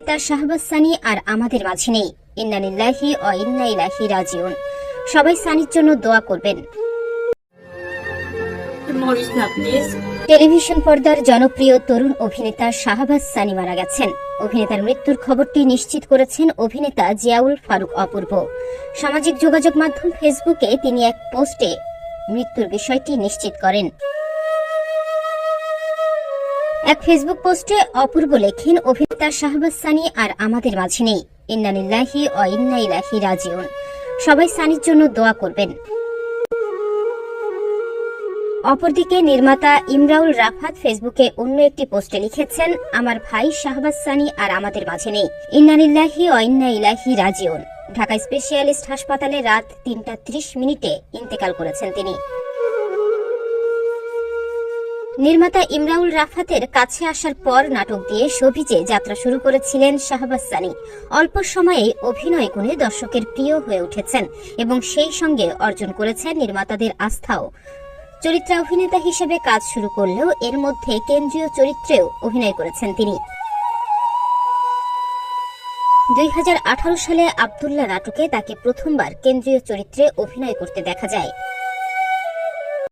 তার শাহবাজ সানি আর আমাদের মাঝে নেই। ইন্না লিল্লাহি ওয়া ইন্না ইলাইহি রাজিউন। সবাই সানির জন্য দোয়া করবেন। টেলিভিশন পর্দার জনপ্রিয় তরুণ অভিনেতা শাহবাজ সানি মারা গেছেন। অভিনেতার মৃত্যুর খবরটি নিশ্চিত করেছেন অভিনেতা জিয়াউল ফারুক অপূর্ব। সামাজিক যোগাযোগ মাধ্যম ফেসবুকে তিনি এক পোস্টে মৃত্যুর বিষয়টি নিশ্চিত করেন। এক ফেসবুক পোস্টে অপূর্ব লেখেন, অভিনেতা শাহবাজ সানি আর আমাদের মাঝে নেই। ইন্না লিল্লাহি ওয়া ইন্না ইলাইহি রাজিউন। সবাই সানির জন্য দোয়া করবেন। অপরদিকে নির্মাতা ইমরাউল রাফাত ফেসবুকে অন্য একটি পোস্টে লিখেছেন, আমার ভাই শাহবাজ সানি আর আমাদের মাঝে নেই। ইন্না লিল্লাহি ওয়া ইন্না ইলাইহি রাজিউন। ঢাকা স্পেশালিস্ট হাসপাতালে রাত ৩টা ৩০ মিনিটে ইন্তেকাল করেছেন তিনি। নির্মাতা ইমরাউল রাফাতের কাছে আসার পর নাটক দিয়ে শোবিজে যাত্রা শুরু করেছিলেন শাহবাজ সানি। অল্প সময়েই অভিনয় গুণে দর্শকের প্রিয় হয়ে উঠেছেন এবং সেই সঙ্গে অর্জন করেছেন নির্মাতাদের আস্থাও। চরিত্র অভিনেতা হিসেবে কাজ শুরু করলেও এর মধ্যে কেন্দ্রীয় চরিত্রেও অভিনয় করেছেন তিনি। ২০১৮ সালে আব্দুল্লাহ নাটকে তাকে প্রথমবার কেন্দ্রীয় চরিত্রে অভিনয় করতে দেখা যায়।